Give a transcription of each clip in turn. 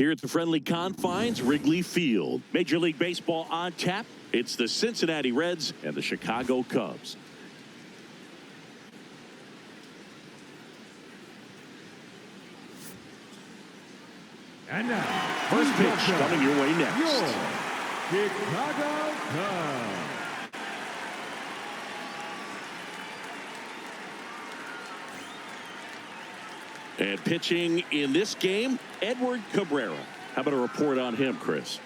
Here at the friendly confines, Wrigley Field. Major League Baseball on tap. It's the Cincinnati Reds and the Chicago Cubs. And now, first pitch coming your way next. Your Chicago Cubs. And pitching in this game, Edward Cabrera. How about a report on him, Chris?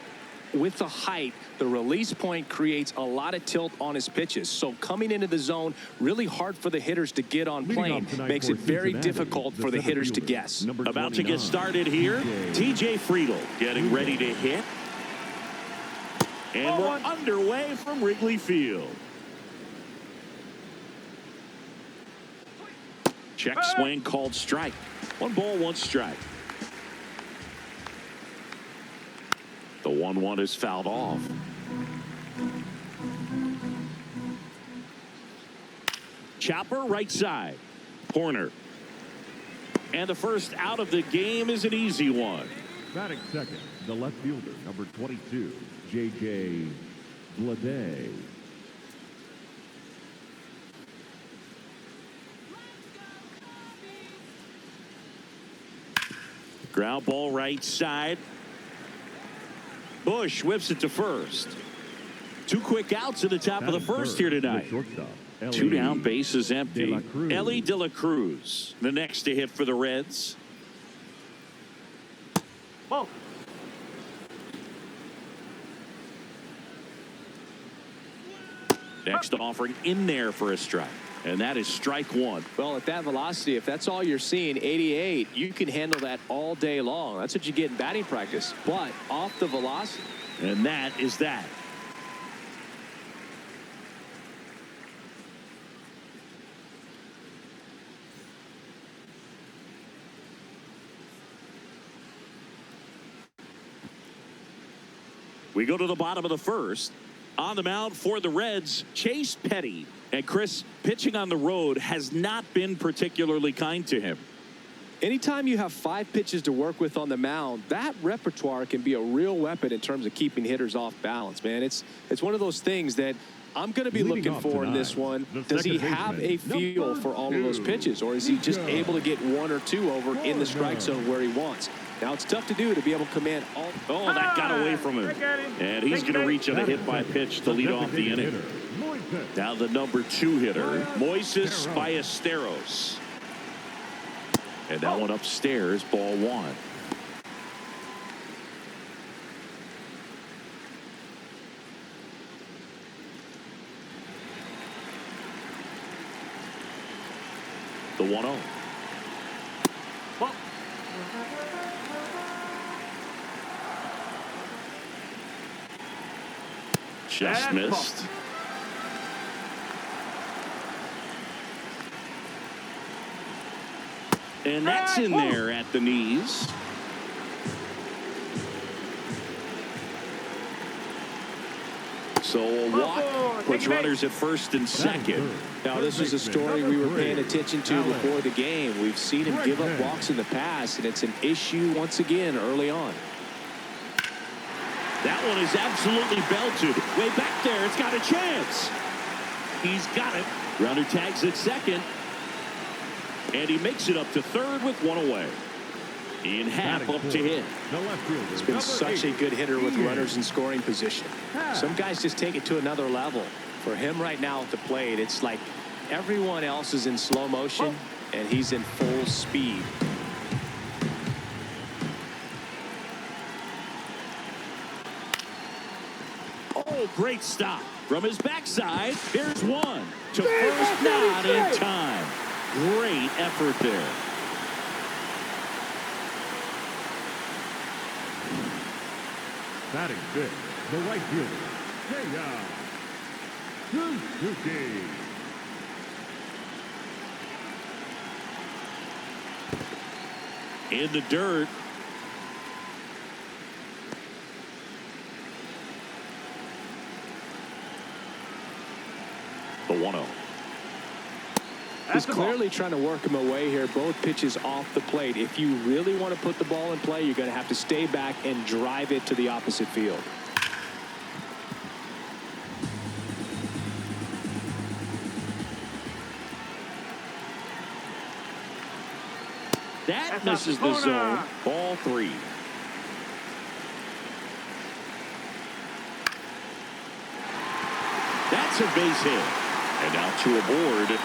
With the height, the release point creates a lot of tilt on his pitches. So coming into the zone, really hard for the hitters to get on plane. Makes it very difficult for the hitters to guess. About to get started here, TJ Friedl getting ready to hit. And we're underway from Wrigley Field. Check swing called strike. 1 ball, 1 strike. The 1-1 is fouled off. Chopper right side. Corner. And the first out of the game is an easy one. Batting second, the left fielder, number 22, J.J. Bleday. Ground ball right side. Bush whips it to first. 2 quick outs at the top of the first here tonight. 2 down, bases empty. Ellie De La Cruz, the next to hit for the Reds. Ball. Next offering in there for a strike. And that is strike 1. Well, at that velocity, if that's all you're seeing, 88, you can handle that all day long. That's what you get in batting practice. But off the velocity. And that is that. We go to the bottom of the first. On the mound for the Reds, Chase Petty. And Chris, pitching on the road has not been particularly kind to him. Anytime you have 5 pitches to work with on the mound, that repertoire can be a real weapon in terms of keeping hitters off balance, man. It's one of those things that I'm going to be looking for in this one. Does he have a feel for all of those pitches, or is he just able to get 1 or 2 over in the strike zone where he wants? Now, it's tough to do to be able to command all. Oh, that got away from him. And he's going to reach on a hit by pitch to lead off the inning. Now the number 2 hitter, Moises Ballesteros. And that one upstairs, ball 1. The 1-0. Just missed. And that's in there at the knees. So a walk puts runners at first and second. Now, this is a story we were paying attention to before the game. We've seen him give up walks in the past, and it's an issue once again early on. That one is absolutely belted. Way back there. It's got a chance. He's got it. Runner tags at second. And he makes it up to third with 1 away. In half up to hit. He's been such a good hitter with runners in scoring position. Some guys just take it to another level. For him right now at the plate, it's like everyone else is in slow motion, and he's in full speed. Oh, great stop. From his backside, there's one. To first, not in time. Great effort there. Batting fifth, the right fielder, Suzuki. In the dirt. The 1-0. He's clearly trying to work him away here. Both pitches off the plate. If you really want to put the ball in play, you're going to have to stay back and drive it to the opposite field. That misses the zone. Ball 3. That's a base hit. And now 2 aboard.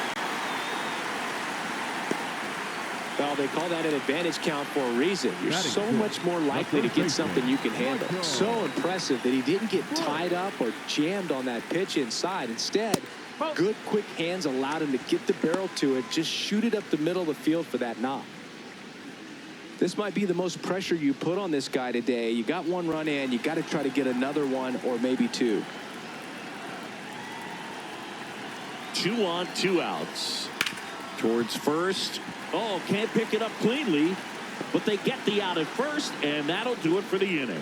Well, they call that an advantage count for a reason. You're so much more likely to get something you can handle. So impressive that he didn't get tied up or jammed on that pitch inside. Instead, good quick hands allowed him to get the barrel to it, just shoot it up the middle of the field for that knock. This might be the most pressure you put on this guy today. You got 1 run in, you got to try to get another 1 or maybe 2. 2 on, 2 outs. Towards first. Oh, can't pick it up cleanly, but they get the out at first, and that'll do it for the inning.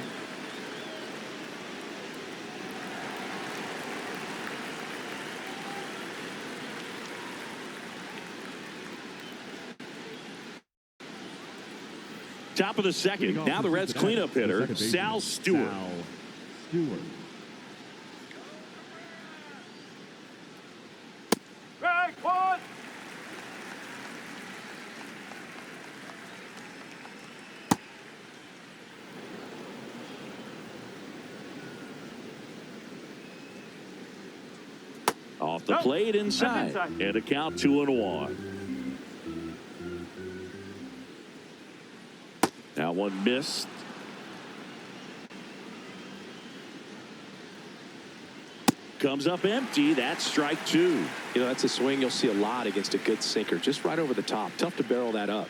Top of the second. Now the Reds cleanup hitter, Sal Stewart. Off the plate inside. And a count 2-1. Now 1 missed. Comes up empty. That's strike 2. You know, that's a swing you'll see a lot against a good sinker. Just right over the top. Tough to barrel that up.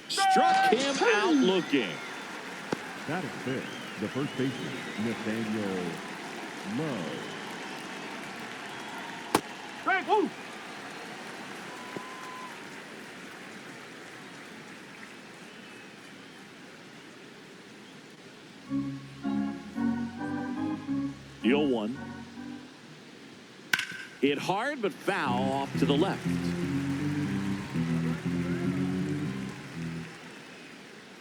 Struck him out looking. That is fair. The first baseman, Nathaniel Lowe. Woo! The 0-1. Hit hard but foul off to the left.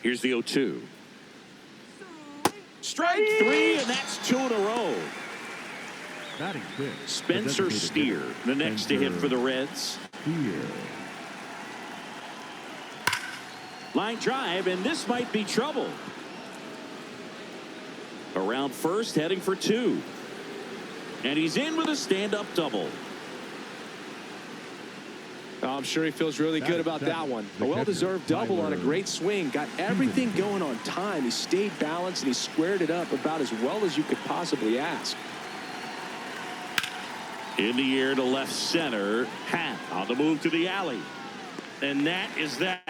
Here's the 0-2. Strike 3, and that's 2 in a row. Spencer Steer, the next to hit for the Reds. Line drive, and this might be trouble. Around first, heading for 2. And he's in with a stand-up double. Oh, I'm sure he feels really good about that one. A well-deserved double on a great swing. Got everything going on time. He stayed balanced, and he squared it up about as well as you could possibly ask. In the air to left center. Hat on the move to the alley. And that is that.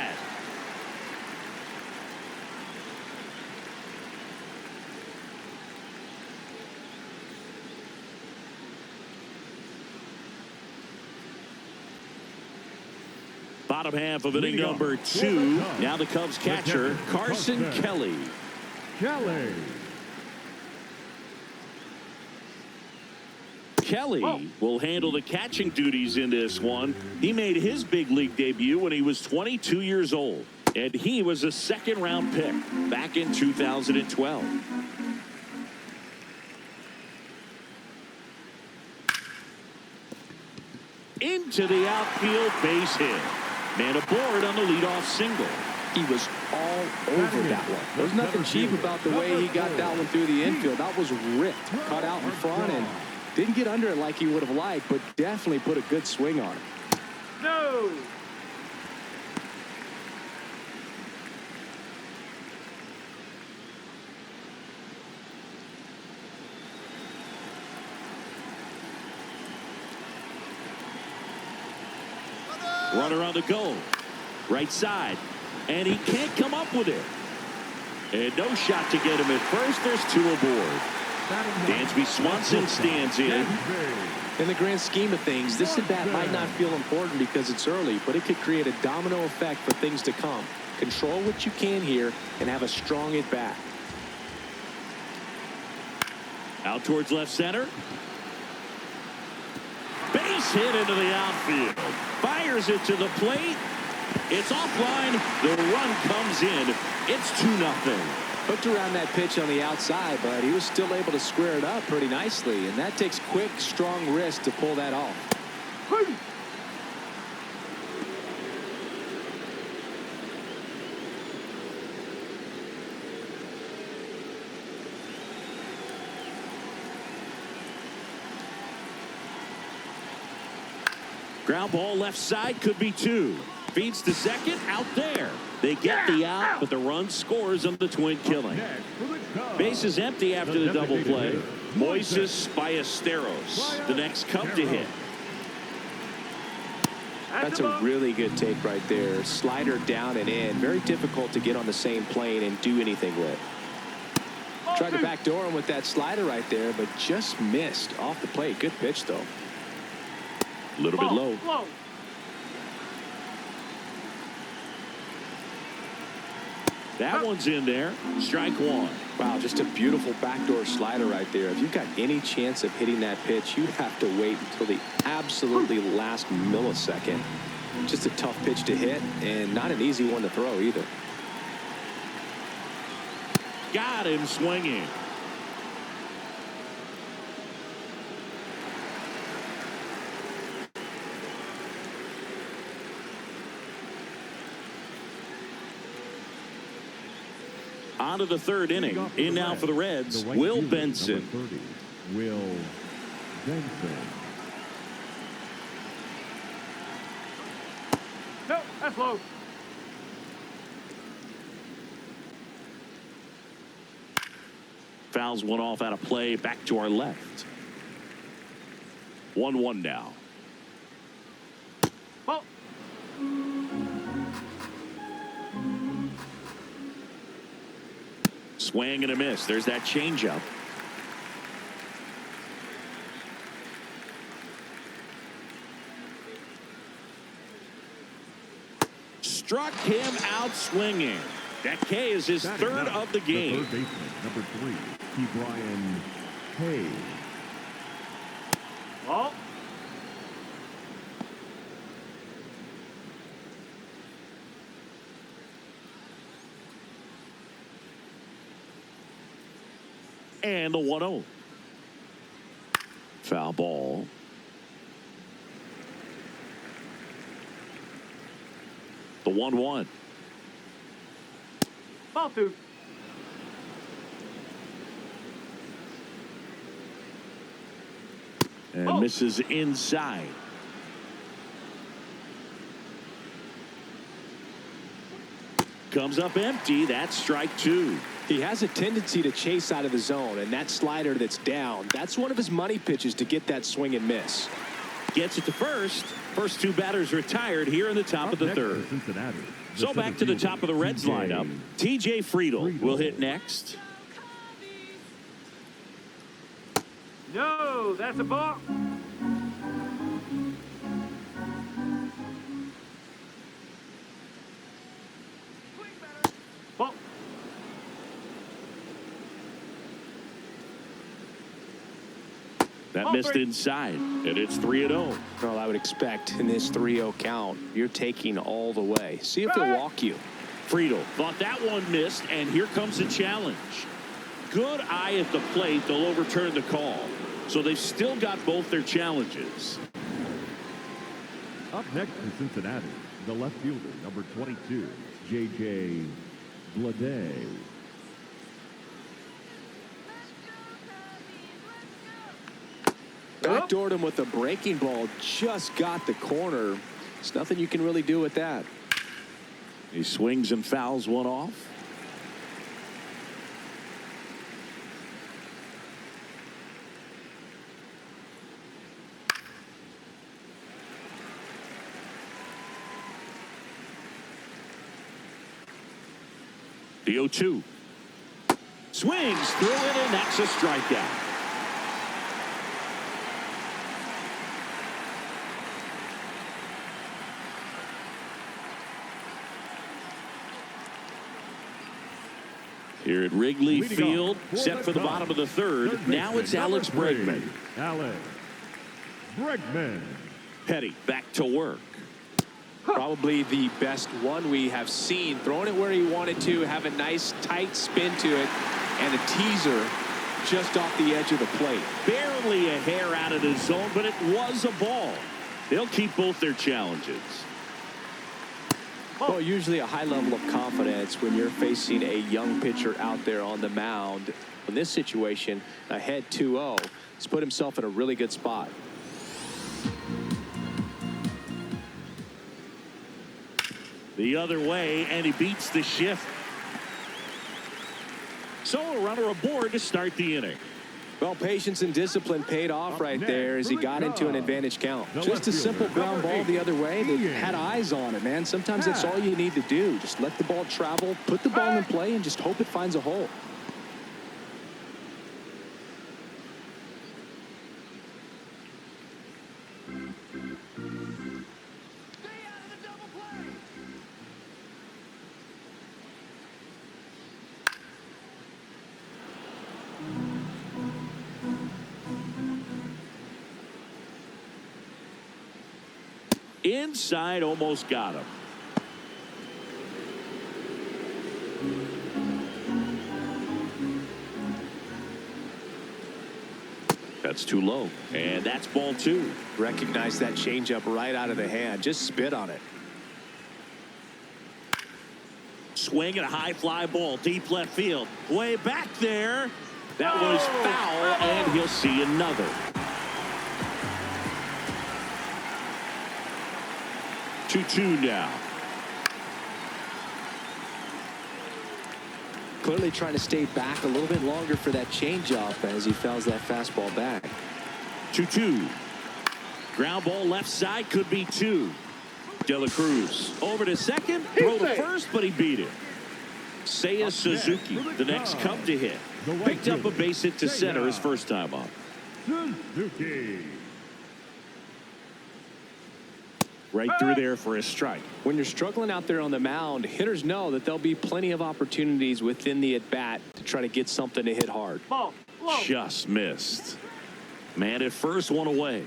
Bottom half of inning number 2. Now the Cubs catcher, Carson Kelly. Kelly will handle the catching duties in this one. He made his big league debut when he was 22 years old, and he was a second-round pick back in 2012. Into the outfield, base hit. Man aboard on the leadoff single. He was all over that one. There's nothing cheap about the way he got that one through the infield. That was ripped, cut out in front, and didn't get under it like he would have liked, but definitely put a good swing on it. No! Runner on the go. Right side. And he can't come up with it. And no shot to get him at first. There's 2 aboard. Dansby Swanson stands in. In the grand scheme of things, this at-bat might not feel important because it's early, but it could create a domino effect for things to come. Control what you can here and have a strong at-bat. Out towards left center. Base hit into the outfield. Fires it to the plate. It's offline. The run comes in. It's 2-0. Hooked around that pitch on the outside, but he was still able to square it up pretty nicely. And that takes quick, strong wrist to pull that off. Ground ball left side, could be 2. Feeds to second, out there. They get the out, but the run scores on the twin killing. Base is empty after the double play. Moises Ballesteros, the next come to hit. That's a really good take right there. Slider down and in. Very difficult to get on the same plane and do anything with. Tried to backdoor him with that slider right there, but just missed off the plate. Good pitch, though. A little bit low. That one's in there. Strike 1. Wow, just a beautiful backdoor slider right there. If you've got any chance of hitting that pitch, you have to wait until the absolutely last millisecond. Just a tough pitch to hit, and not an easy one to throw either. Got him swinging. On to the third inning. In now for the Reds, Will Benson. Will Benson. No, that's low. Fouls one off out of play. Back to our left. 1-1 now. Ball. Swing and a miss. There's that changeup. Struck him out swinging. That K is his third of the game. The third baseman, number 3, Brian Hayes. Ball. And the 1-0. Foul ball. The 1-1. Ball 2. And misses inside. Comes up empty. That's strike 2. He has a tendency to chase out of the zone, and that slider that's down, that's one of his money pitches to get that swing and miss. Gets it to first. First 2 batters retired here in the top of the third. So back to the top of the Reds lineup. TJ Friedel will hit next. No, that's a ball. Ball. That missed inside, and it's 3-0. Well, I would expect in this 3-0 count, you're taking all the way. See if they'll walk you. Friedel thought that one missed, and here comes the challenge. Good eye at the plate. They'll overturn the call. So they've still got both their challenges. Up next in Cincinnati, the left fielder, number 22, J.J. Bleday. Backdoored him with a breaking ball. Just got the corner. There's nothing you can really do with that. He swings and fouls one off. The 0-2. Swings through it, and that's a strikeout. Here at Wrigley Field, set for the bottom of the third. Now it's Alex Bregman. Alex Bregman. Petty back to work. Probably the best one we have seen. Throwing it where he wanted to, have a nice tight spin to it, and a teaser just off the edge of the plate. Barely a hair out of the zone, but it was a ball. They'll keep both their challenges. Well, usually a high level of confidence when you're facing a young pitcher out there on the mound. In this situation, ahead 2-0, he's put himself in a really good spot. The other way, and he beats the shift. So a runner aboard to start the inning. Well, patience and discipline paid off right there as he got into an advantage count. Just a simple ground ball the other way that had eyes on it, man. Sometimes that's all you need to do. Just let the ball travel, put the ball in play, and just hope it finds a hole. Inside, almost got him. That's too low, and that's ball 2. Recognize that changeup right out of the hand. Just spit on it. Swing and a high fly ball, deep left field. Way back there. That was foul, and he'll see another. 2-2 now. Clearly trying to stay back a little bit longer for that changeup as he fouls that fastball back. 2-2. Ground ball left side, could be 2. De La Cruz over to second, throw to first, but he beat it. Seiya Suzuki, the next come to hit. Picked up a base hit to center his first time up. Suzuki. Right through there for a strike. When you're struggling out there on the mound, hitters know that there'll be plenty of opportunities within the at-bat to try to get something to hit hard. Ball. Low. Just missed. Man at first, one away.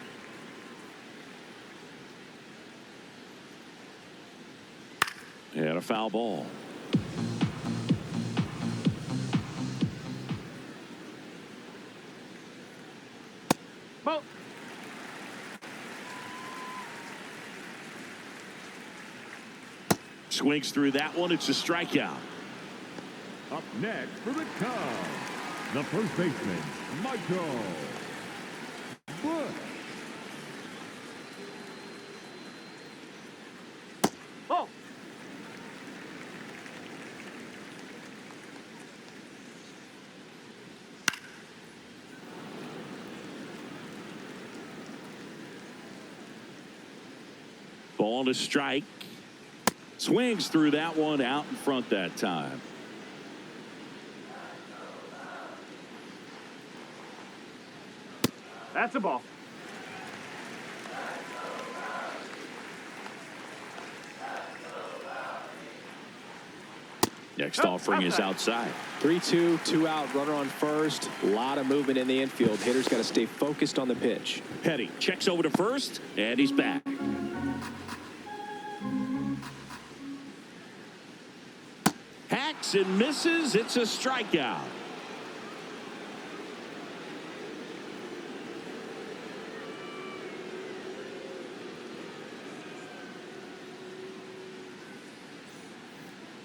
And a foul ball. Ball. Swings through that one. It's a strikeout. Up next for the Cubs, the first baseman, Michael Bush. Ball. Ball to strike. Swings through that one, out in front that time. That's a ball. Next offering is outside. 3-2, 2 out, runner on first. A lot of movement in the infield. Hitters got to stay focused on the pitch. Petty checks over to first, and he's back. Hacks and misses. It's a strikeout.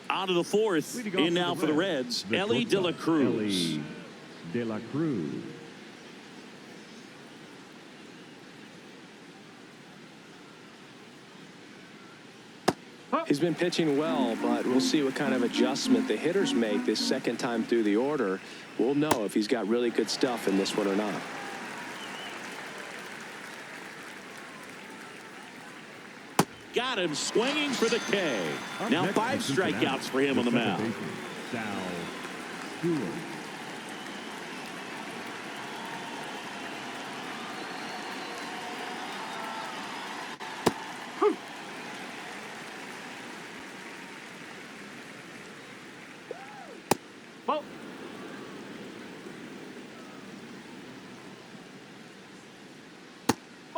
On to the fourth. In now for the Reds, Ellie De La Cruz. Ellie De La Cruz. He's been pitching well, but we'll see what kind of adjustment the hitters make this second time through the order. We'll know if he's got really good stuff in this one or not. Got him swinging for the K. Now 5 strikeouts for him on the mound. Ball.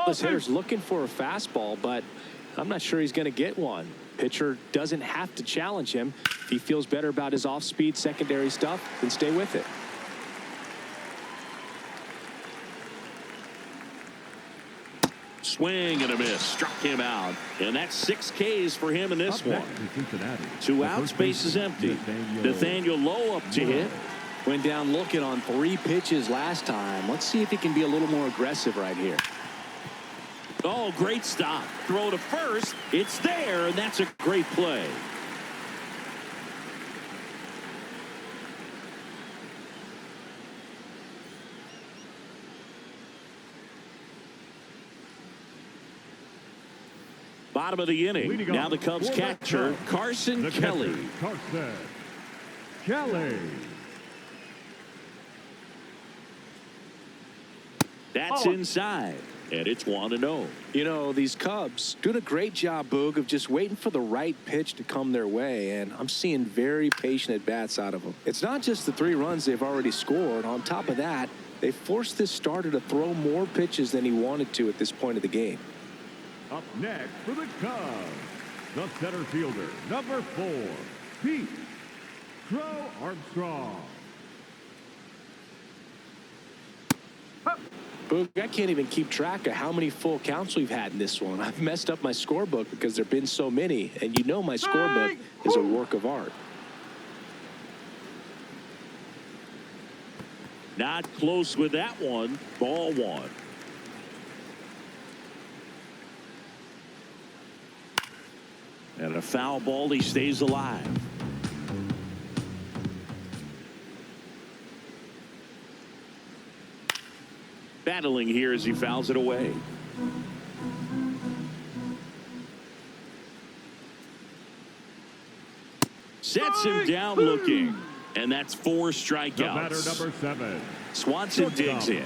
This hitter's looking for a fastball, but I'm not sure he's going to get one. Pitcher doesn't have to challenge him. If he feels better about his off-speed secondary stuff, then stay with it. Swing and a miss. Struck him out. And that's 6 Ks for him in this one. 2 outs, base is empty. Nathaniel Lowe up to hit. Went down looking on 3 pitches last time. Let's see if he can be a little more aggressive right here. Oh, great stop. Throw to first. It's there, and that's a great play. Bottom of the inning. Now the Cubs catcher, Carson Kelly. Carson Kelly. That's inside, and it's 1-0. You know, these Cubs doing a great job, Boog, of just waiting for the right pitch to come their way, and I'm seeing very patient at-bats out of them. It's not just the 3 runs they've already scored. On top of that, they forced this starter to throw more pitches than he wanted to at this point of the game. Up next for the Cubs, the center fielder, number 4, Pete Crow Armstrong. Boog, I can't even keep track of how many full counts we've had in this one. I've messed up my scorebook because there have been so many, and you know my scorebook is a work of art. Not close with that one. Ball 1. And a foul ball. He stays alive. Battling here as he fouls it away. Sets him down looking. And that's 4 strikeouts. The batter, number 7. Swanson digs in.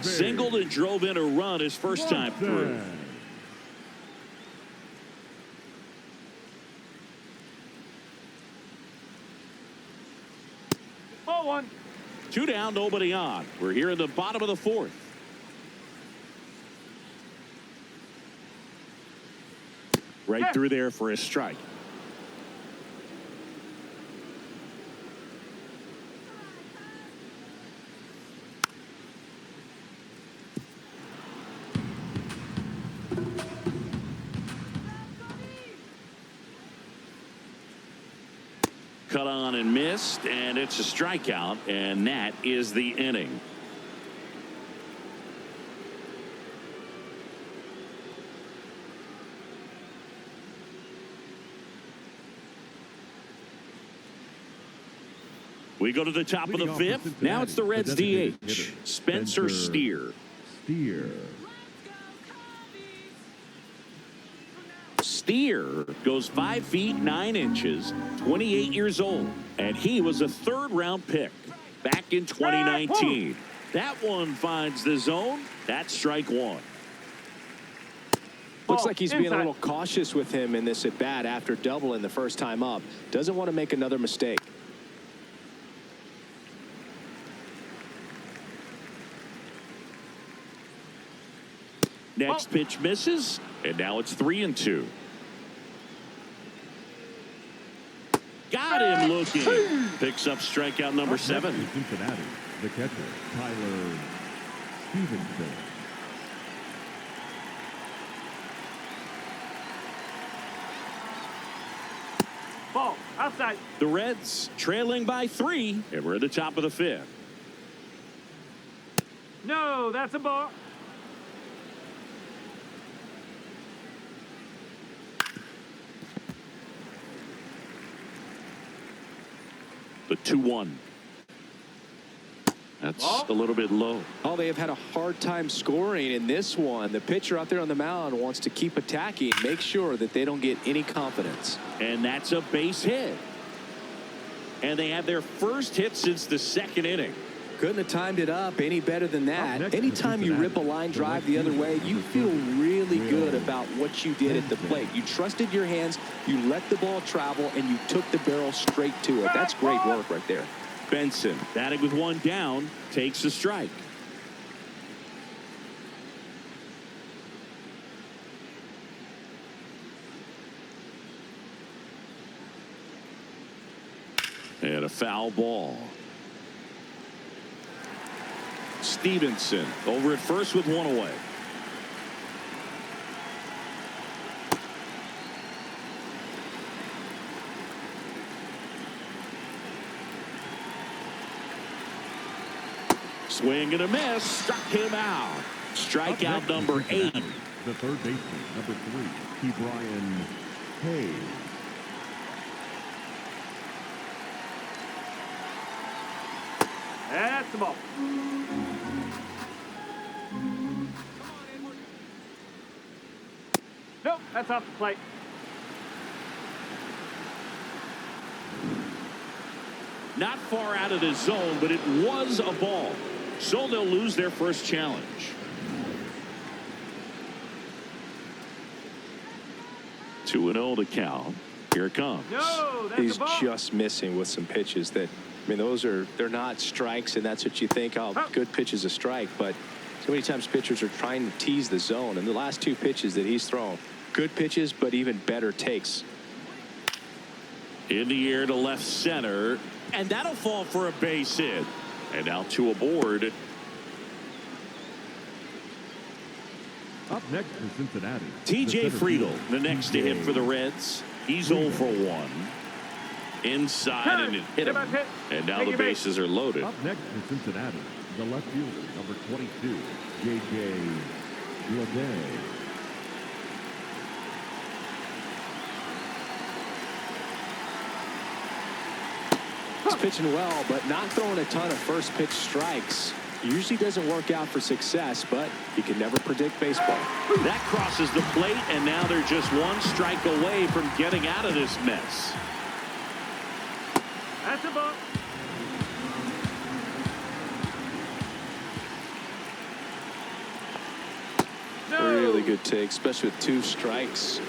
Singled and drove in a run his first time through. Ball 1. 2 down, nobody on. We're here in the bottom of the 4th. Right through there for a strike. Cut on and missed, and it's a strikeout, and that is the inning. We go to the top of the 5th. Now it's the Reds DH, Spencer Steer. Steer goes 5 feet 9 inches, 28 years old, and he was a 3rd-round pick back in 2019. That one finds the zone. That's strike 1. Looks like he's being a little cautious with him in this at-bat after doubling the first time up. Doesn't want to make another mistake. Next pitch misses, and now it's 3-2. Got him looking. Picks up strikeout number 7. Cincinnati, the catcher, Tyler Stevenson. Ball outside. The Reds trailing by 3, and we're at the top of the 5th. No, that's a ball. The 2-1. That's a little bit low. Oh, they have had a hard time scoring in this one. The pitcher out there on the mound wants to keep attacking, make sure that they don't get any confidence. And that's a base hit. And they have their first hit since the 2nd inning. Couldn't have timed it up any better than that. Anytime you rip a line drive the other way, you feel really good about what you did at the plate. You trusted your hands, you let the ball travel, and you took the barrel straight to it. That's great work right there. Benson, batting with 1 down, takes a strike. And a foul ball. Stevenson over at first with one away. Swing and a miss. Struck him out. Strikeout number 8. The third baseman, number 3, Brian Hayes. That's the ball. Nope, that's off the plate. Not far out of the zone, but it was a ball. So they'll lose their first challenge. Two and 0 to count. Here it comes. No, that's He's a ball. just missing with some pitches that, I mean, they're not strikes, and that's what you think, oh, good pitch is a strike. But so many times pitchers are trying to tease the zone, and the last 2 pitches that he's thrown, good pitches, but even better takes. In the air to left center, and that'll fall for a base hit. And now 2 aboard. Up next for Cincinnati, TJ the Friedel, the next to hit for the TJ. Reds. He's 0 for 1. Inside, and it hit him. And now the bases are loaded. Up next for Cincinnati, the left fielder, number 22, J.J. Bleday. He's pitching well, but not throwing a ton of first pitch strikes. Usually doesn't work out for success, but you can never predict baseball. That crosses the plate, and now they're just 1 strike away from getting out of this mess. That's a ball. No. Really good take, especially with 2 strikes.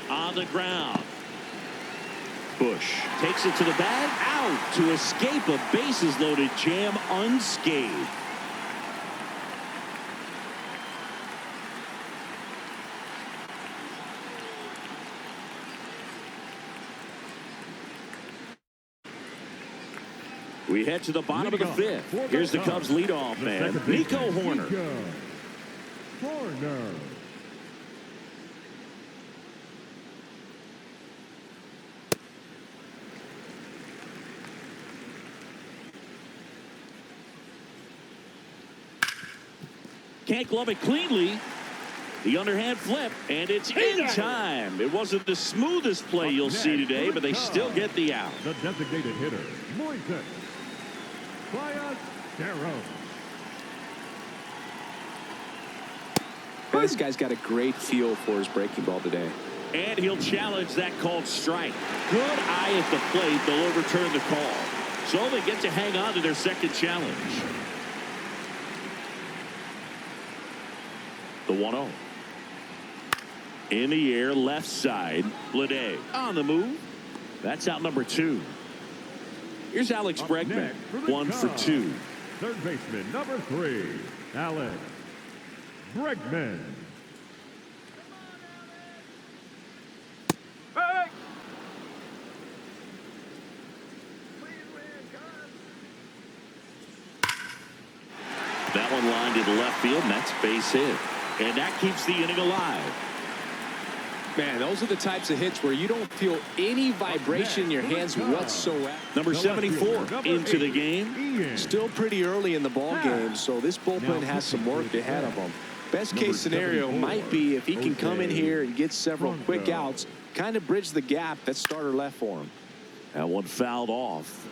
On the ground. Bush takes it to the bag, out to escape a bases loaded jam unscathed. We head to the bottom of the 5th. Here's the Cubs leadoff man, Nico Horner. Horner. Can't glove it cleanly. The underhand flip, and it's in time. It wasn't the smoothest play you'll see today, but they still get the out. The designated hitter, Moises Ballesteros. This guy's got a great feel for his breaking ball today. And he'll challenge that called strike. Good eye at the plate. They'll overturn the call. So they get to hang on to their second challenge. The 1-0. In the air, left side. Bleday on the move. That's out number 2. Here's Alex Bregman. 1 for 2. Third baseman, number 3, Alex Bregman. Hey. That one lined to the left field, and that's base hit. And that keeps the inning alive. Man, those are the types of hits where you don't feel any vibration in your hands whatsoever. Number 74 into the game. Still pretty early in the ball game, so this bullpen has some work ahead of them. Best case scenario might be if he can come in here and get several quick outs, kind of bridge the gap that starter left for him. That one fouled off.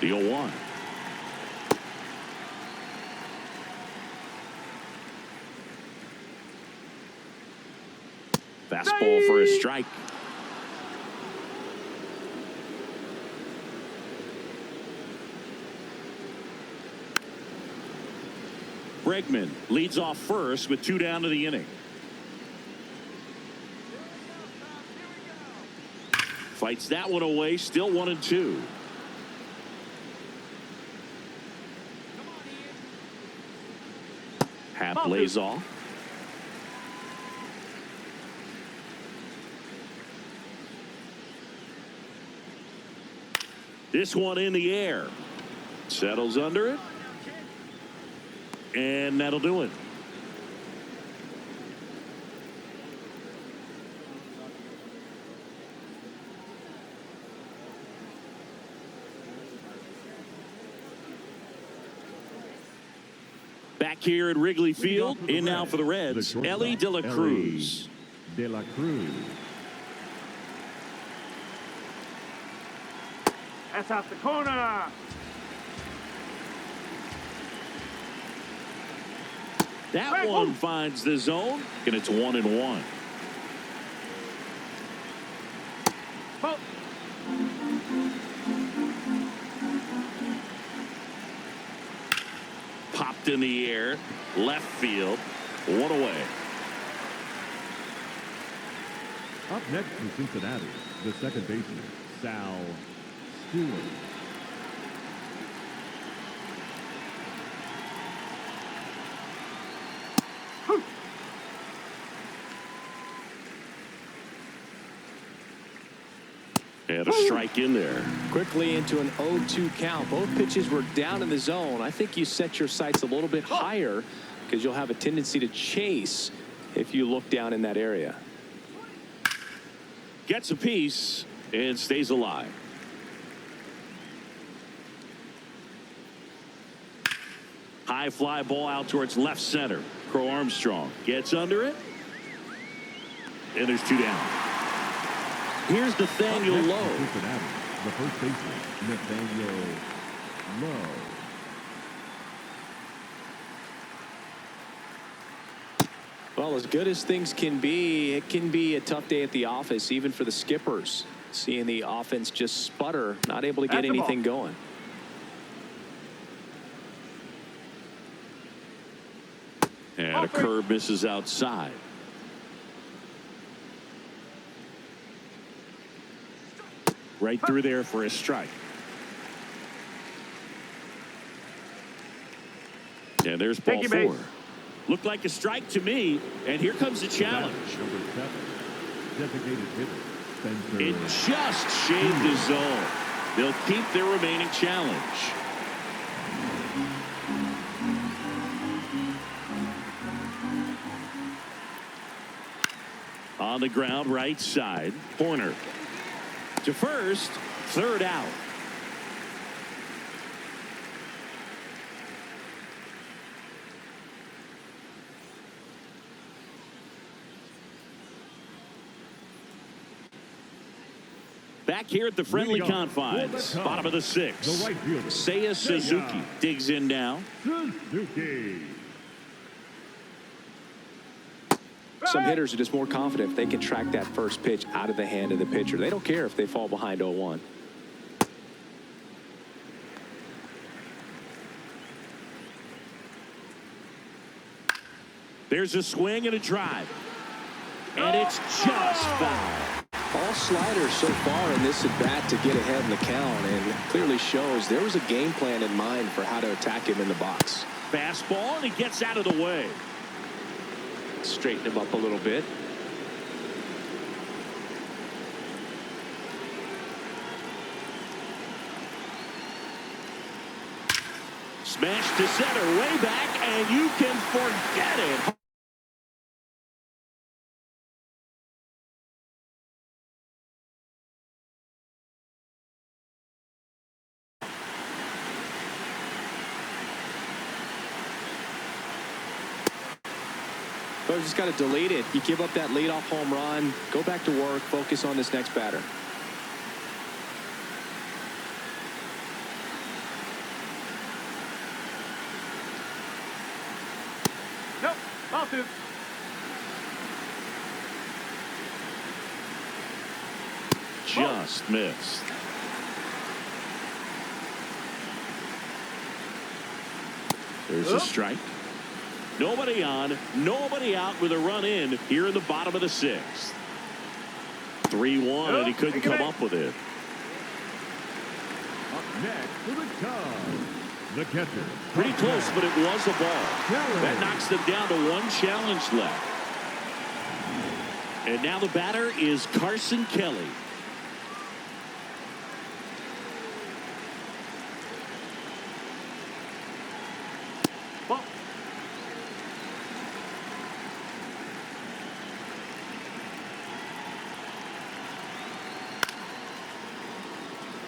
The 0-1. Fastball for a strike. Bregman leads off first with 2 down to the inning. Fights that one away, still 1-2. Happ lays off. This one in the air. Settles under it. And that'll do it. Back here at Wrigley Field, in now for the Reds, Ellie De La Cruz. De La Cruz. That's out the corner. That one finds the zone, and it's 1-1. Oh. Popped in the air, left field, one away. Up next from Cincinnati, the second baseman, Sal Stewart. And a strike in there. Quickly into an 0-2 count. Both pitches were down in the zone. I think you set your sights a little bit higher because you'll have a tendency to chase if you look down in that area. Gets a piece and stays alive. High fly ball out towards left center. Crow Armstrong gets under it. And there's two down. Here's Nathaniel Lowe. Cincinnati, the first baseman, Nathaniel Lowe. Well, as good as things can be, it can be a tough day at the office, even for the skippers. Seeing the offense just sputter, not able to get anything going. And a curve misses outside. Right through there for a strike. And there's ball four. Looked like a strike to me, and here comes the challenge. Number 7, designated hitter, Spencer. It just shaved the zone. They'll keep their remaining challenge. On the ground, right side. Horner to first, third out. Back here at the friendly confines, bottom of the sixth. The right fielder, Seiya Suzuki digs in now. Suzuki. Some hitters are just more confident if they can track that first pitch out of the hand of the pitcher. They don't care if they fall behind 0-1. There's a swing and a drive. And it's just foul. All sliders so far in this at bat to get ahead in the count, and clearly shows there was a game plan in mind for how to attack him in the box. Fastball, and he gets out of the way. Straighten him up a little bit. Smash to center, way back, and you can forget it. But just got to delete it. You give up that leadoff home run, go back to work, focus on this next batter. Nope. Ball two. Just missed. There's a strike. Nobody on, nobody out with a run in here in the bottom of the sixth. 3-1, and he couldn't come up with it. Up next for the Cubs, the catcher. Pretty close, but it was a ball. That knocks them down to one challenge left. And now the batter is Carson Kelly.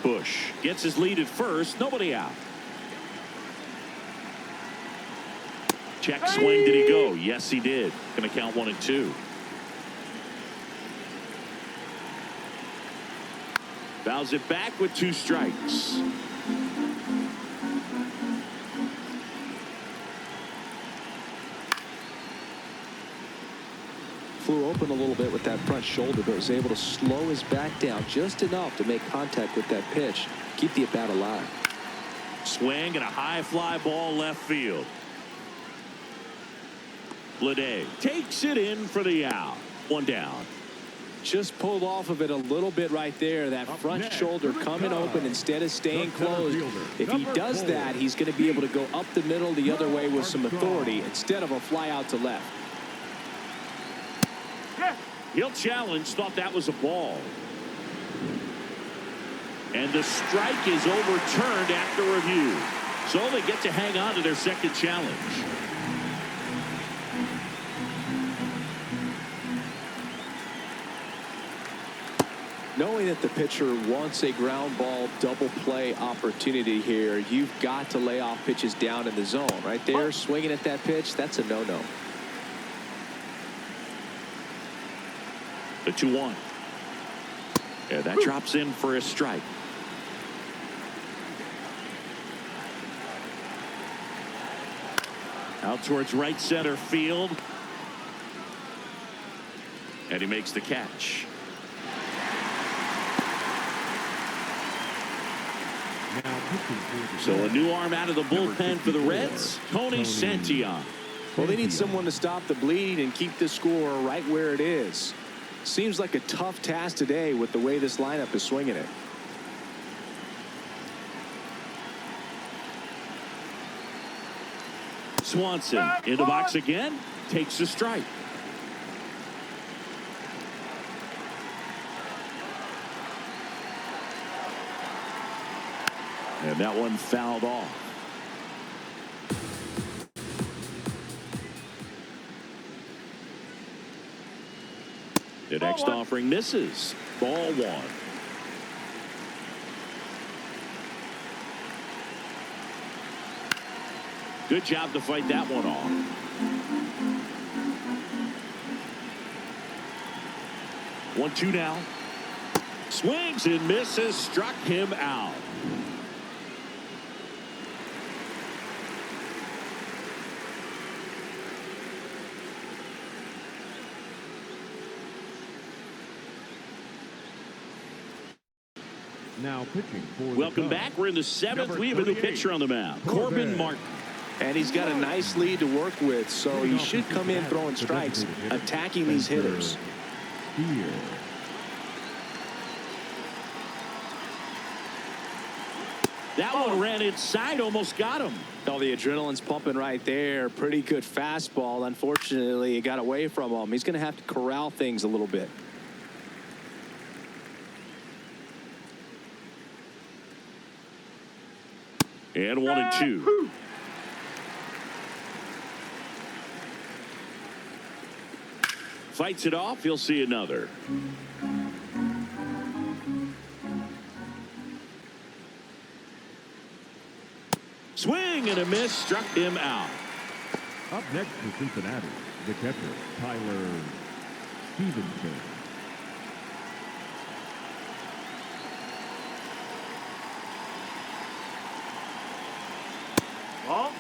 push. Gets his lead at first. Nobody out. Check swing. Did he go? Yes, he did. Going to count 1-2. Fouls it back with 2 strikes. Flew open a little bit with that front shoulder, but was able to slow his back down just enough to make contact with that pitch. Keep the at-bat alive. Swing and a high fly ball left field. Bleday takes it in for the out. 1 down. Just pulled off of it a little bit right there. That front shoulder coming open instead of staying closed. If he does that, he's going to be able to go up the middle the other way with some authority instead of a fly out to left. He'll challenge. Thought that was a ball. And the strike is overturned after review. So they get to hang on to their second challenge. Knowing that the pitcher wants a ground ball double play opportunity here, you've got to lay off pitches down in the zone. Right there, swinging at that pitch, that's a no-no. The 2-1. Yeah, that drops in for a strike. Out towards right center field. And he makes the catch. So a new arm out of the bullpen for the Reds, Tony Santillan. Well, they need someone to stop the bleed and keep the score right where it is. Seems like a tough task today with the way this lineup is swinging it. Swanson in the box again, takes a strike. And that one fouled off. The next offering misses. Ball 1. Good job to fight that one off. One, 2 now. Swings and misses. Struck him out. Now pitching for Welcome back. We're in the 7th. We have a new pitcher on the mound, Corbin Martin. And he's got a nice lead to work with, so he should come in throwing strikes, attacking these hitters. That one ran inside, almost got him. Oh, the adrenaline's pumping right there. Pretty good fastball. Unfortunately, it got away from him. He's going to have to corral things a little bit. And 1-2. Fights it off. He'll see another. Swing and a miss. Struck him out. Up next for Cincinnati, the catcher, Tyler Stevenson. Ball.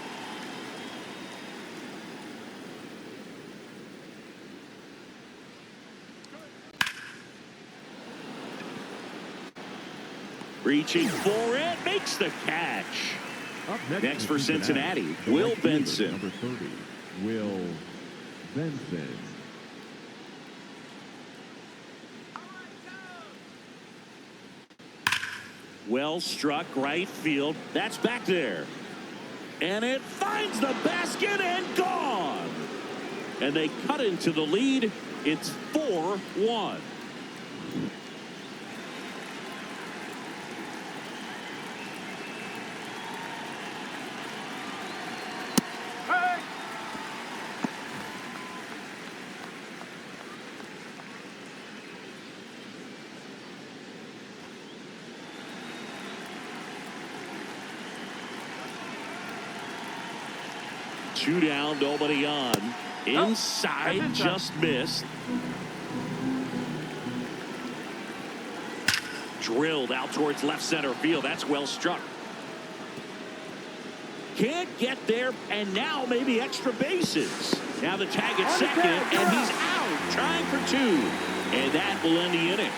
Reaching for it, makes the catch. Up Next for Cincinnati, Will Benson. Number 30, Will Benson. Well struck right field. That's back there. And it finds the basket and gone. And they cut into the lead. It's 4-1. 2 down, nobody on. Inside, just missed. Drilled out towards left center field. That's well struck. Can't get there, and now maybe extra bases. Now the tag at second, and he's out, trying for 2. And that will end the inning.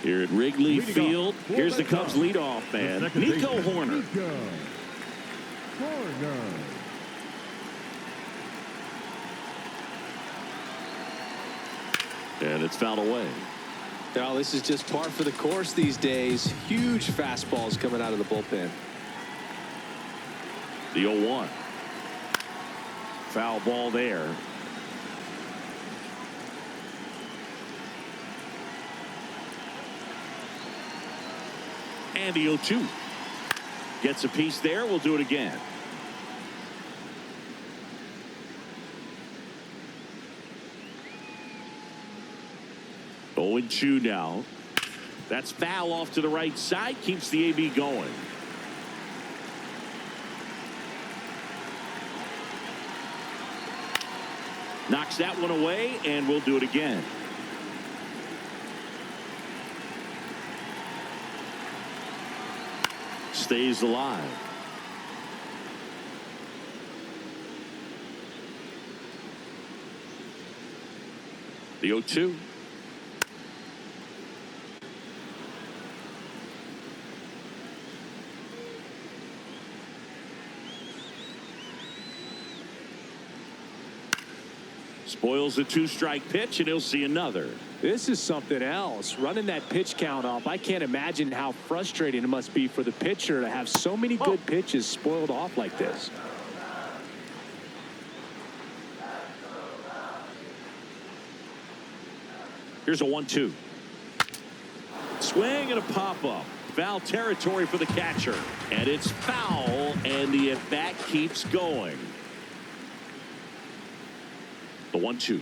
Here at Wrigley Field, here's the Cubs leadoff man, Nico Horner. And it's fouled away. Now, this is just par for the course these days. Huge fastballs coming out of the bullpen. The 0-1. Foul ball there. And the 0-2. Gets a piece there. We'll do it again. Oh, 0-2 now. That's foul off to the right side. Keeps the AB going. Knocks that one away, and we'll do it again. Stays alive. The 0-2. Spoils the 2-strike pitch, and he'll see another. This is something else. Running that pitch count off. I can't imagine how frustrating it must be for the pitcher to have so many good pitches spoiled off like this. Here's a 1-2. Swing and a pop-up. Foul territory for the catcher. And it's foul, and the at-bat keeps going. The 1-2.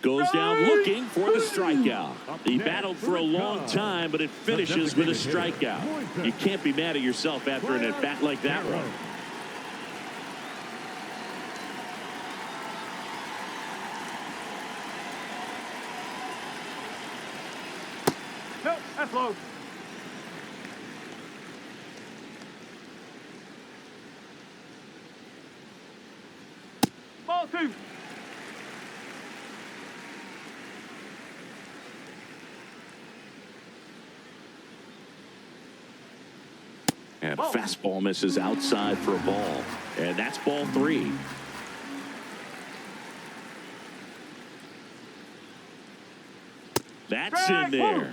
Goes down looking for the strikeout. He battled for a long time, but it finishes with a strikeout. You can't be mad at yourself after an at-bat like that one. Nope, that's low. Ball 2. And a fastball misses outside for a ball. And that's ball 3. That's in there.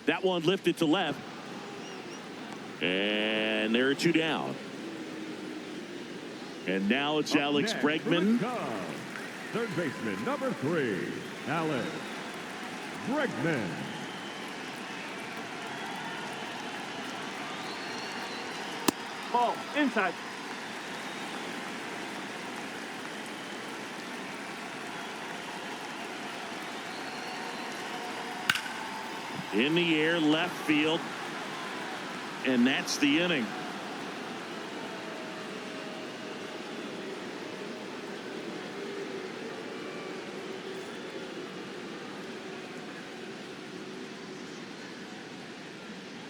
That one lifted to left. And there are 2 down. And now it's Alex Bregman. Third baseman, number 3, Alex Bregman. Ball inside. In the air, left field. And that's the inning.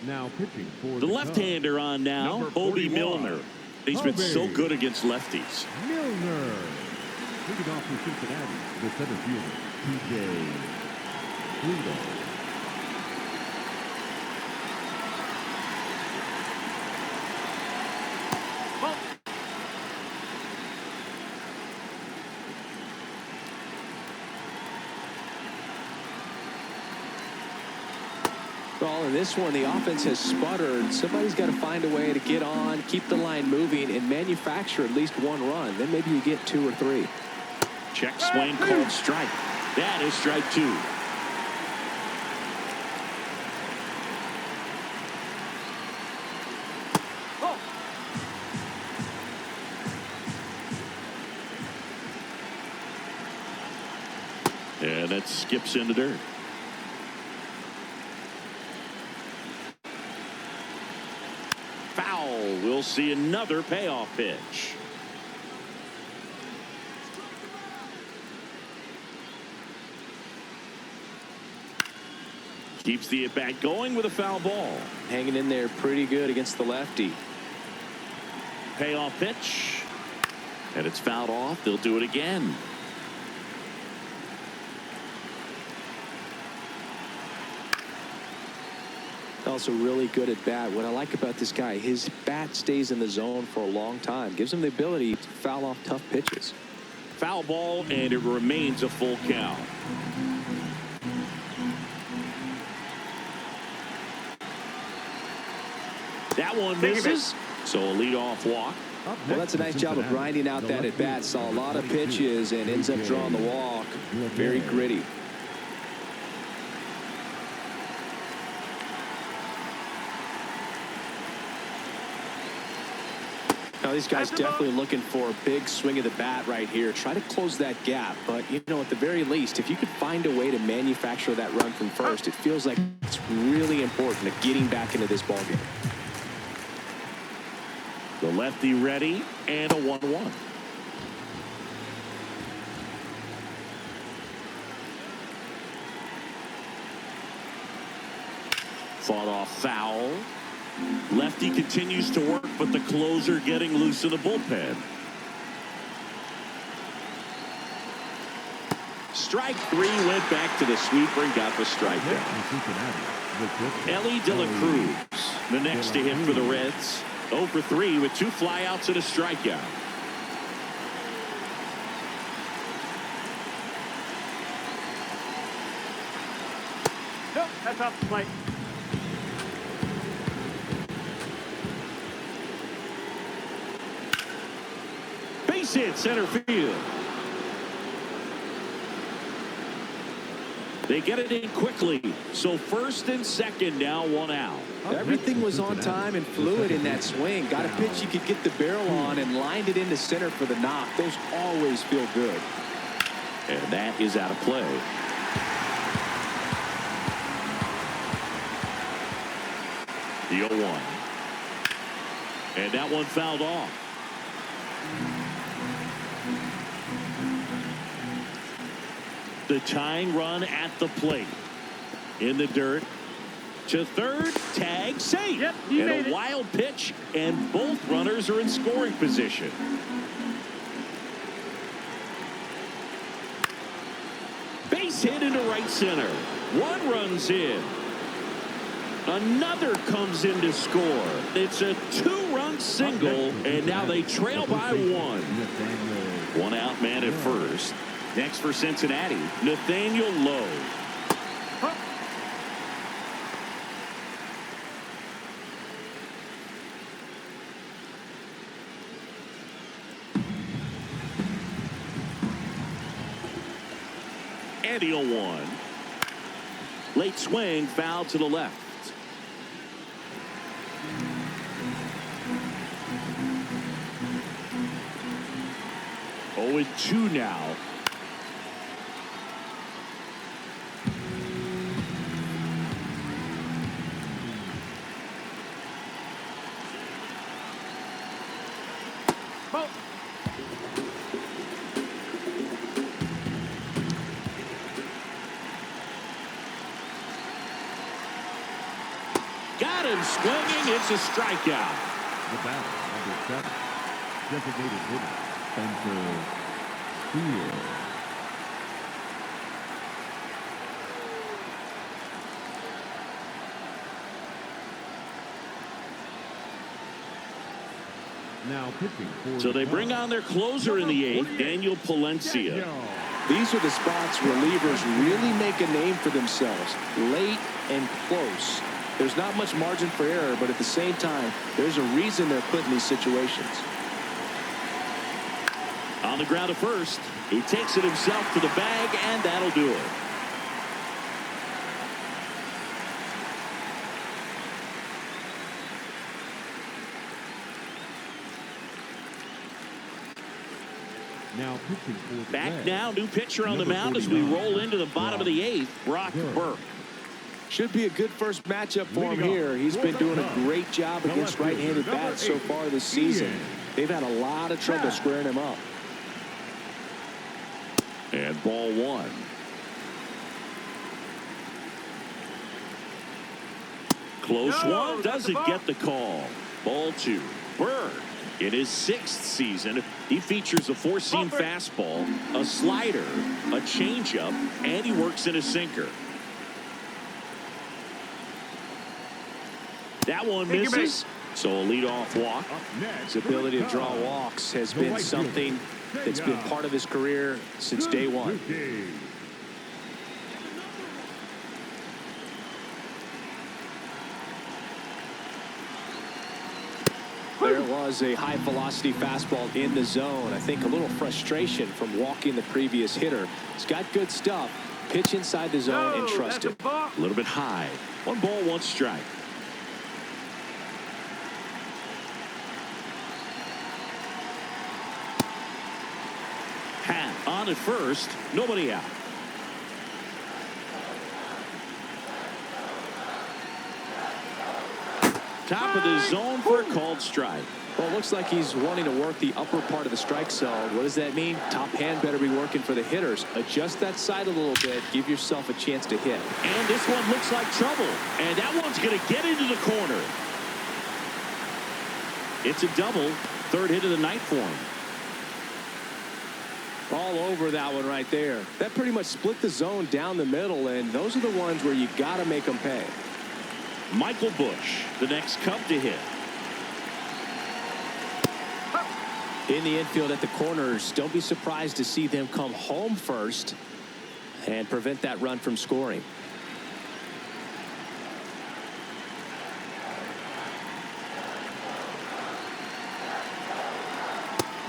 Now pitching for the left-hander on now, Obi Milner. He's been so good against lefties. Milner. Leading off for Cincinnati, the center fielder, TJ Pluto. Well, in this one, the offense has sputtered. Somebody's got to find a way to get on, keep the line moving, and manufacture at least 1 run. Then maybe you get 2 or 3. Check swing called strike. That is strike 2. And that skips in the dirt. Foul. We'll see another payoff pitch. Keeps the at-bat going with a foul ball. Hanging in there pretty good against the lefty. Payoff pitch. And it's fouled off. They'll do it again. Also really good at bat. What I like about this guy, his bat stays in the zone for a long time. Gives him the ability to foul off tough pitches. Foul ball, and it remains a full count. That one misses. So a leadoff walk. Well, that's a nice job of grinding out that at bat. Saw a lot of pitches and ends up drawing the walk. Very gritty. Now these guys definitely looking for a big swing of the bat right here. Try to close that gap. But, you know, at the very least, if you could find a way to manufacture that run from first, it feels like it's really important to getting back into this ballgame. The lefty ready, and a 1-1. Fought off foul. Lefty continues to work, but the closer getting loose in the bullpen. Strike 3, went back to the sweeper and got the strikeout. Ellie De La Cruz, the next to hit for the Reds. 0 for 3 with 2 flyouts and a strikeout. Nope, that's off the plate. Base hit center field. They get it in quickly. So first and second now, 1 out. Everything was on time and fluid in that swing. Got a pitch you could get the barrel on and lined it into center for the knock. Those always feel good. And that is out of play. The 0-1. And that one fouled off. The tying run at the plate. In the dirt. To third, tag, safe. Yep, he and made a it. wild pitch, and both runners are in scoring position. Base hit into right center. 1 runs in. Another comes in to score. It's a 2-run single, and now they trail by 1. 1 out, man at first. Next for Cincinnati, Nathaniel Lowe. And the 0-1. Late swing, foul to the left. 0-2 now. Ball. Got him swinging. It's a strikeout. The batter, number 7, designated hitter, Spencer Steele. Now pitching for So they the bring Cubs, on their closer in the 8th, Daniel Palencia. These are the spots relievers really make a name for themselves. Late and close. There's not much margin for error, but at the same time, there's a reason they're put in these situations. On the ground at first. He takes it himself to the bag, and that'll do it. Now pitching for the Back Reds. now, new pitcher on the Number mound as we 49. roll into the bottom of the 8th, Brock Burke. Should be a good first matchup for him Leading off here. He's for been the doing a Cubs, great job the against left right-handed fielder, bats number so far 8, this season. Ian. They've had a lot of trouble squaring him up. And ball 1. Close one, doesn't get the call. Ball 2. Burke, in his 6th season, he features a 4-seam fastball, a slider, a changeup, and he works in a sinker. That one misses, so a leadoff walk. Up next His for the ability to draw Cubs, walks has the been right something fielder, that's been Seiya part of his career since day one. Suzuki. There was a high velocity fastball in the zone. I think a little frustration from walking the previous hitter. He's got good stuff. Pitch inside the zone and trust it. A little bit high. 1 ball, 1 strike. Hat on at first, nobody out. Top of the zone for a called strike. Well, it looks like he's wanting to work the upper part of the strike zone. What does that mean? Top hand better be working for the hitters. Adjust that side a little bit. Give yourself a chance to hit. And this one looks like trouble. And that one's going to get into the corner. It's a double. 3rd hit of the night for him. All over that one right there. That pretty much split the zone down the middle, and those are the ones where you got to make them pay. Michael Busch, the next Cub to hit. In the infield at the corners, don't be surprised to see them come home first and prevent that run from scoring.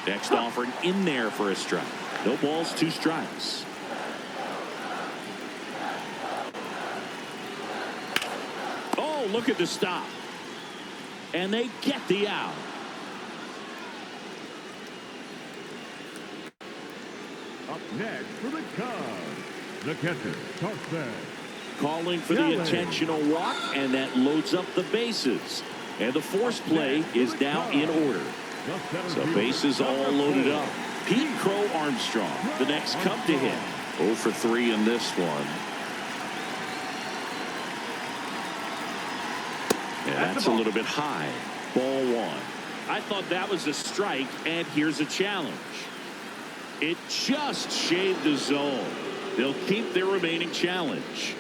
Next offering in there for a strike. No balls, 2 strikes. Oh, look at the stop. And they get the out. Up next for the Cubs, the catcher, Carson. Calling for the intentional walk, and that loads up the bases. And the force play is now in order. So bases all loaded up. Pete Crow Armstrong, the next Cub to hit. 0 for 3 in this one. And that's a little bit high. Ball 1. I thought that was a strike, and here's a challenge. It just shaved the zone. They'll keep their remaining challenge.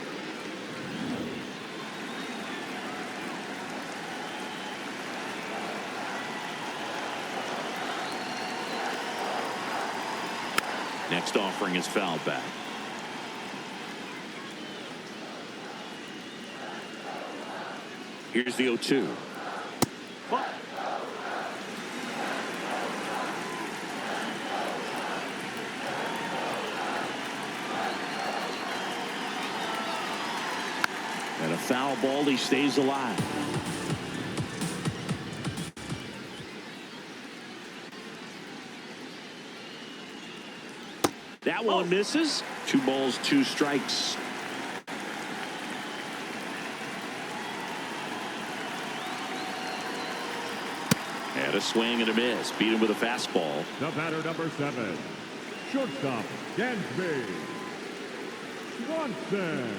Next offering is fouled back. Here's the 0-2. And a foul ball, he stays alive. That one misses. 2 balls, 2 strikes. And a swing and a miss. Beat him with a fastball. The batter, number 7, shortstop, Dansby Swanson.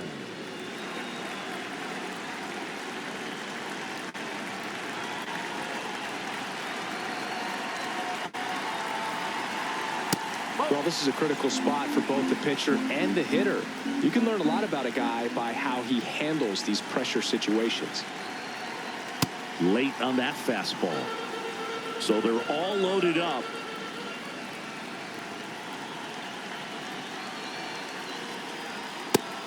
Well, this is a critical spot for both the pitcher and the hitter. You can learn a lot about a guy by how he handles these pressure situations. Late on that fastball. So they're all loaded up.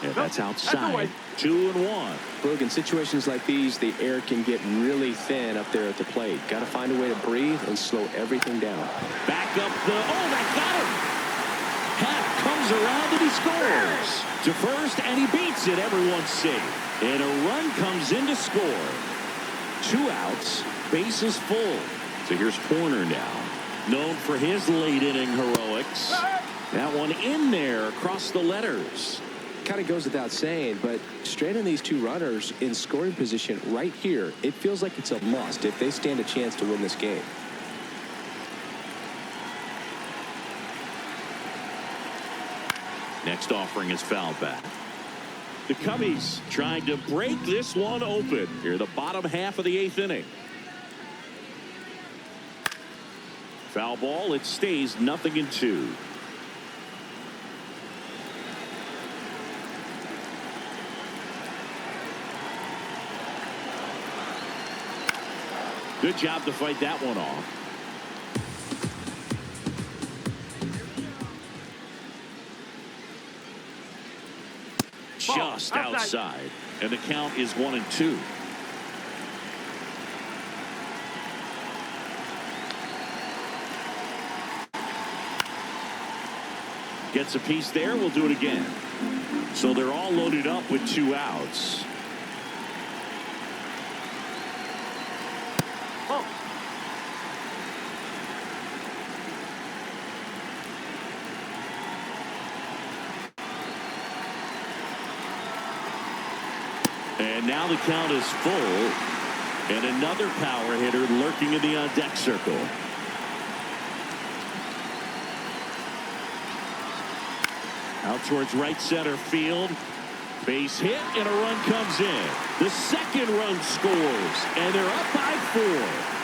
And that's outside. 2-1. Look, in situations like these, the air can get really thin up there at the plate. Got to find a way to breathe and slow everything down. Back up the, oh, that got him. Happ comes around and he scores. To first, and he beats it. Everyone's safe. And a run comes in to score. 2 outs, bases full. So here's Horner now. Known for his late inning heroics. That one in there across the letters. Kind of goes without saying, but straight in these 2 runners in scoring position right here, it feels like it's a must if they stand a chance to win this game. Next offering is fouled back. The Cubbies trying to break this one open here in the bottom half of the 8th inning. Foul ball. It stays 0-2. Good job to fight that one off. Just outside. And the count is 1-2. Gets a piece there. We'll do it again. So they're all loaded up with 2 outs. And now the count is full. And another power hitter lurking in the on-deck circle. Out towards right center field. Base hit and a run comes in. The second run scores. And they're up by 4.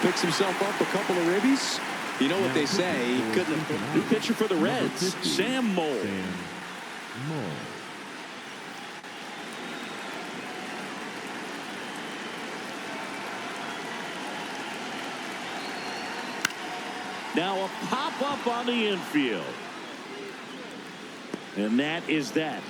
Picks himself up a couple of ribbies. You know what they say. He couldn't have. New pitcher for the Reds, Sam Moll. Now a pop-up on the infield. And that is that.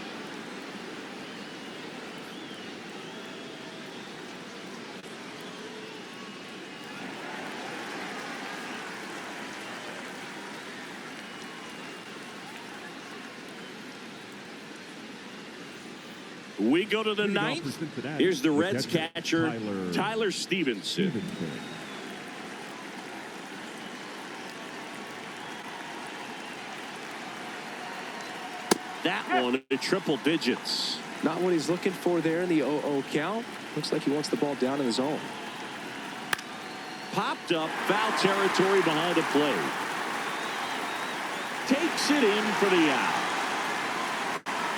We go to the 9th. Here's the Reds catcher, Tyler Stevenson. That one at triple digits. Not what he's looking for there in the 0-0 count. Looks like he wants the ball down in the zone. Popped up, foul territory behind the plate. Takes it in for the out.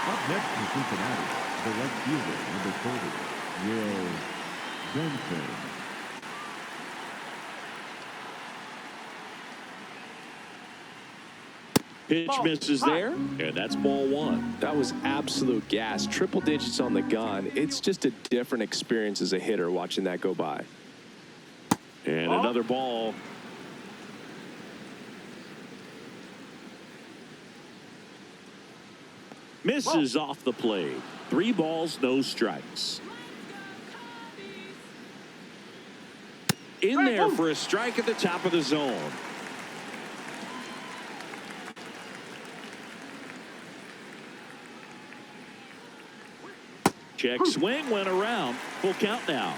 Up next for Cincinnati, the right fielder, number 30, Will Benson. Pitch misses there, and that's ball 1. That was absolute gas. Triple digits on the gun. It's just a different experience as a hitter watching that go by. And another ball. Misses off the plate. 3 balls, no strikes. In there for a strike at the top of the zone. Check swing, went around. Full count now.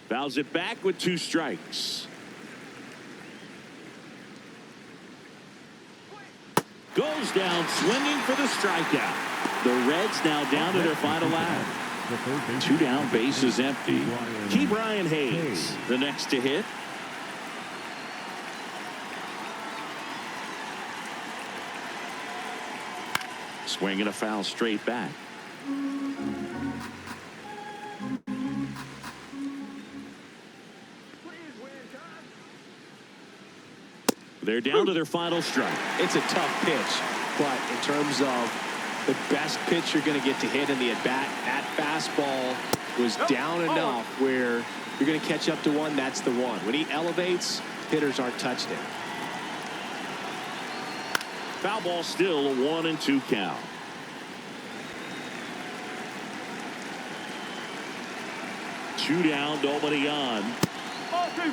Fouls it back with 2 strikes. Goes down swinging for the strikeout. The Reds now down to their final out. 2 down, bases empty. Brian Hayes, the next to hit. Swinging a foul straight back. They're down to their final strike. It's a tough pitch, but in terms of the best pitch you're going to get to hit in the at-bat, that fastball was down enough where you're going to catch up to one. That's the one. When he elevates, hitters aren't touching it. Foul ball, still a 1-2 count. Two down, nobody on. Ball 2.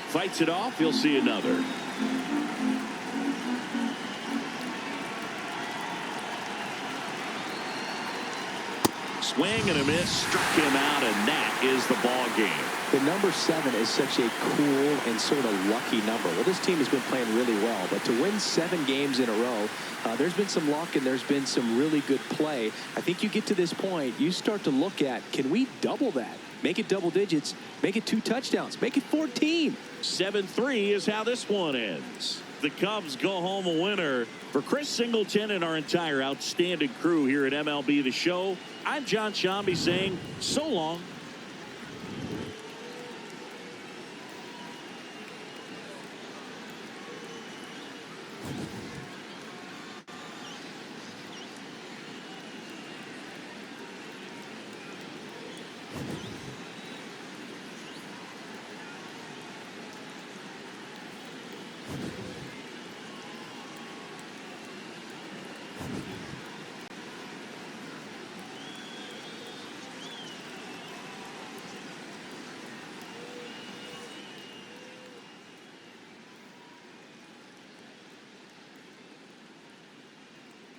Fights it off. He'll see another. Swing and a miss. Struck him out, and that is the ball game. The number 7 is such a cool and sort of lucky number. Well, this team has been playing really well, but to win 7 games in a row, there's been some luck and there's been some really good play. I think you get to this point, you start to look at, can we double that? Make it double digits, make it 2 touchdowns, make it 14. 7-3 is how this one ends. The Cubs go home a winner. For Chris Singleton and our entire outstanding crew here at MLB The Show, I'm John Shambi saying so long.